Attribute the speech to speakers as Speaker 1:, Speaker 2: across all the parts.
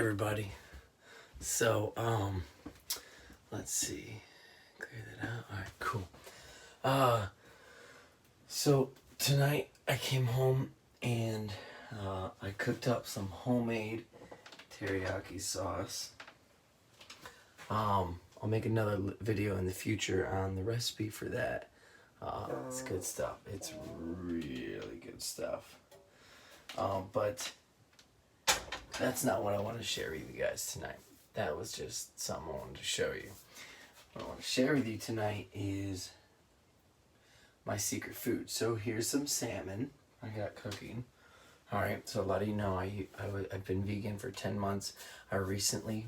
Speaker 1: everybody. So, let's see. Clear that out. Alright, cool. So tonight I came home and I cooked up some homemade teriyaki sauce. I'll make another video in the future on the recipe for that. It's good stuff. It's really good stuff. But that's not what I want to share with you guys tonight. That was just something I wanted to show you. What I want to share with you tonight is my secret food. So here's some salmon I got cooking. Alright, so a lot of you know I've been vegan for 10 months. I recently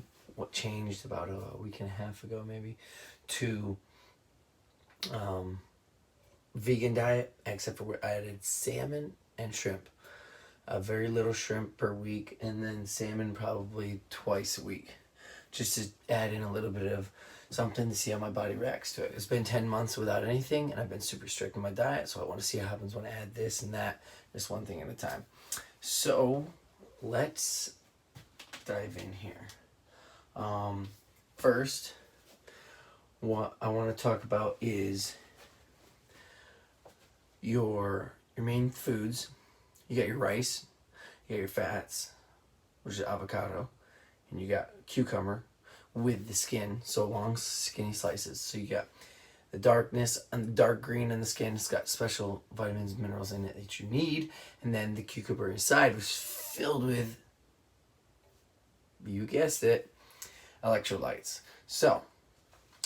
Speaker 1: changed about a week and a half ago maybe to vegan diet, except for I added salmon and shrimp. Very little shrimp per week, and then salmon probably twice a week, just to add in a little bit of something to see how my body reacts to it. It's been 10 months without anything, and I've been super strict in my diet, so I want to see what happens when I add this and that, just one thing at a time. So let's dive in here. First, what I want to talk about is your main foods. You got your rice, you got your fats, which is avocado, and you got cucumber with the skin, so long skinny slices. So you got the darkness and the dark green in the skin. It's got special vitamins, minerals in it that you need, and then the cucumber inside was filled with, you guessed it, electrolytes. So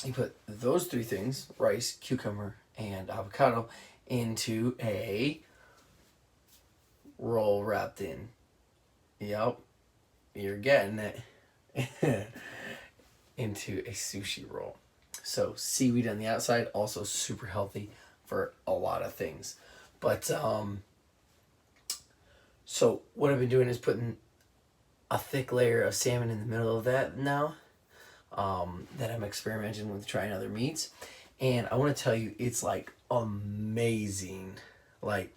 Speaker 1: you put those three things, rice, cucumber, and avocado, into a roll wrapped in. Yep, you're getting it. Into a sushi roll. So seaweed on the outside, also super healthy for a lot of things. But so what I've been doing is putting a thick layer of salmon in the middle of that now. That I'm experimenting with trying other meats. And I want to tell you, it's like amazing. Like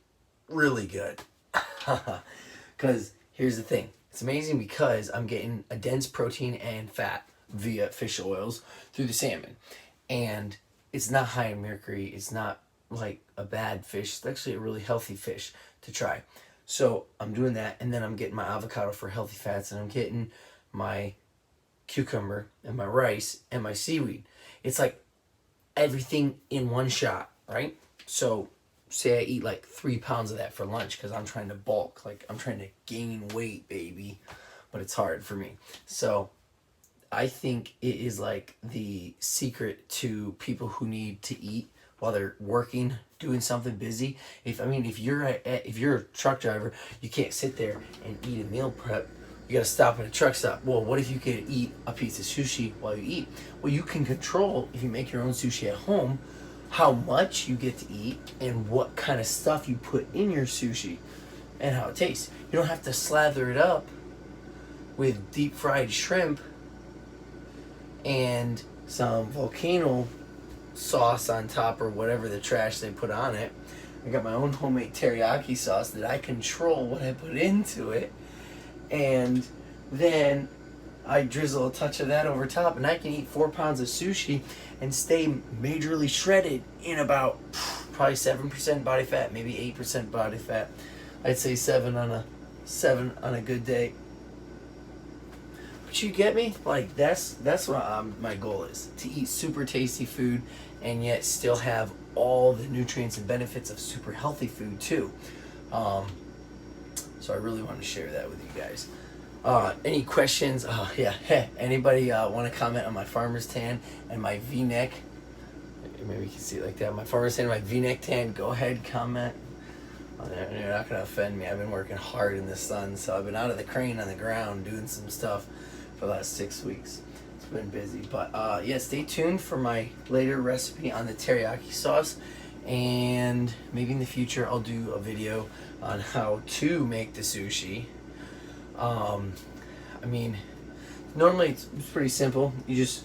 Speaker 1: really good. Because here's the thing, it's amazing because I'm getting a dense protein and fat via fish oils through the salmon, and it's not high in mercury. It's not like a bad fish. It's actually a really healthy fish to try. So I'm doing that, and then I'm getting my avocado for healthy fats, and I'm getting my cucumber and my rice and my seaweed. It's like everything in one shot, right? So say I eat like 3 pounds of that for lunch because I'm trying to bulk, like I'm trying to gain weight, baby, but it's hard for me. So I think it is like the secret to people who need to eat while they're working, doing something busy. If you're a truck driver, you can't sit there and eat a meal prep. You gotta stop at a truck stop. Well, what if you could eat a piece of sushi while you eat? Well, you can control, if you make your own sushi at home, how much you get to eat and what kind of stuff you put in your sushi and how it tastes. You don't have to slather it up with deep fried shrimp and some volcano sauce on top or whatever the trash they put on it. I got my own homemade teriyaki sauce that I control what I put into it, and then I drizzle a touch of that over top, and I can eat 4 pounds of sushi and stay majorly shredded in about probably 7% body fat, maybe 8% body fat. I'd say 7 on a good day. But you get me? Like that's what my goal is, to eat super tasty food and yet still have all the nutrients and benefits of super healthy food too. So I really want to share that with you guys. Any questions? Anybody want to comment on my farmer's tan and my V-neck? Maybe you can see it like that. My farmer's tan and my V-neck tan. Go ahead, comment. You're not going to offend me. I've been working hard in the sun, so I've been out of the crane on the ground doing some stuff for the last 6 weeks. It's been busy. But stay tuned for my later recipe on the teriyaki sauce. And maybe in the future I'll do a video on how to make the sushi. Normally it's pretty simple. You just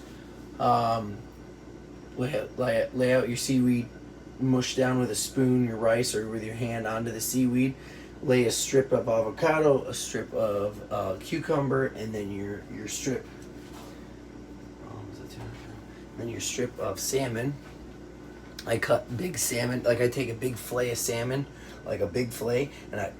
Speaker 1: lay out your seaweed, mush down with a spoon your rice or with your hand onto the seaweed, lay a strip of avocado, a strip of cucumber, and then your strip. Then your strip of salmon. I cut big salmon, like I take a big fillet of salmon, like a big fillet, and I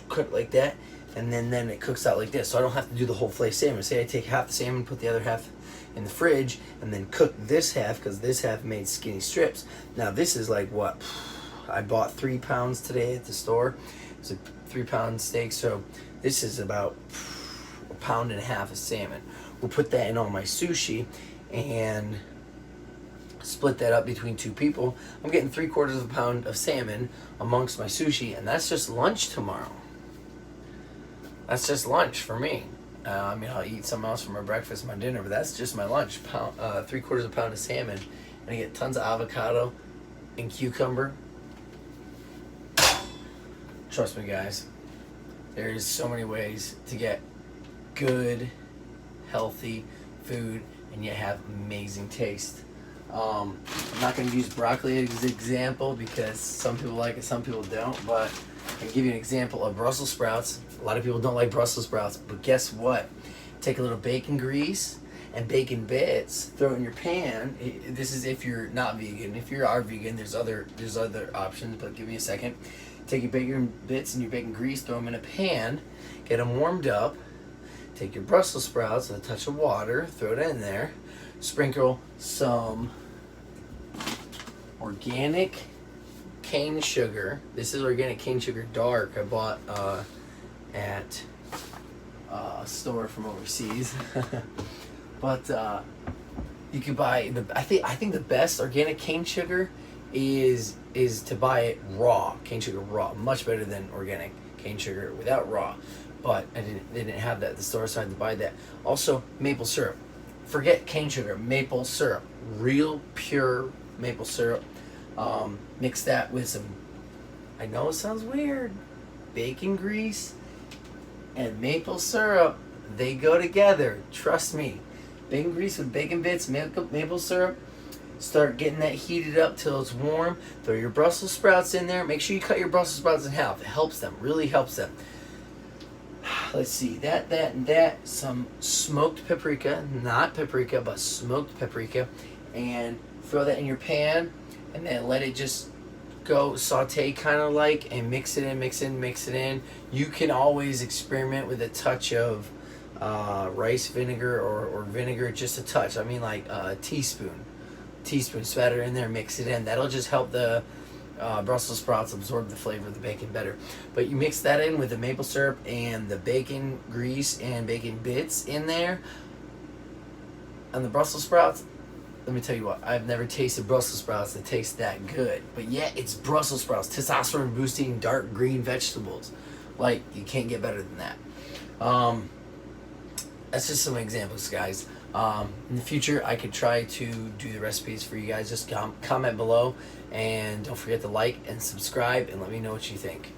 Speaker 1: cut it like that, and then it cooks out like this. So I don't have to do the whole fillet of salmon. Say I take half the salmon, put the other half in the fridge, and then cook this half, because this half made skinny strips. Now this is like what? I bought 3 pounds today at the store. It's a 3-pound steak, so this is about 1.5 pounds of salmon. We'll put that in all my sushi and split that up between 2 people. I'm getting 3/4 pound of salmon amongst my sushi, and that's just lunch tomorrow. That's just lunch for me. I mean, I'll eat something else for my breakfast, my dinner, but that's just my lunch. 3/4 pound of salmon, and I get tons of avocado and cucumber. Trust me, guys. There's so many ways to get good, healthy food and yet have amazing taste. I'm not going to use broccoli as an example because some people like it, some people don't, but I can give you an example of Brussels sprouts. A lot of people don't like Brussels sprouts, but guess what? Take a little bacon grease and bacon bits, throw it in your pan. This is if you're not vegan. If you are vegan, there's other options, but give me a second. Take your bacon bits and your bacon grease, throw them in a pan, get them warmed up. Take your Brussels sprouts and a touch of water, throw it in there, sprinkle some organic cane sugar. This is organic cane sugar dark. I bought at a store from overseas. But you could buy I think the best organic cane sugar is to buy it raw, cane sugar raw, much better than organic cane sugar without raw. But they didn't have that at the store, so I had to buy that. Also, maple syrup. Forget cane sugar, maple syrup. Real pure maple syrup. Mix that with some, I know it sounds weird, bacon grease and maple syrup. They go together, trust me. Bacon grease with bacon bits, maple syrup. Start getting that heated up till it's warm. Throw your Brussels sprouts in there. Make sure you cut your Brussels sprouts in half. It helps them, really helps them. Let's see, that. Some smoked paprika, not paprika, but smoked paprika. And throw that in your pan, and then let it just go saute kind of like, and mix it in. You can always experiment with a touch of rice vinegar or vinegar, just a touch. I mean, like a teaspoon, spatter in there, mix it in. That'll just help the Brussels sprouts absorb the flavor of the bacon better. But you mix that in with the maple syrup and the bacon grease and bacon bits in there. And the Brussels sprouts, let me tell you what, I've never tasted Brussels sprouts that taste that good. But yet it's Brussels sprouts, testosterone boosting dark green vegetables. Like, you can't get better than that. That's just some examples, guys. In the future, I could try to do the recipes for you guys. Just comment below, and don't forget to like and subscribe, and let me know what you think.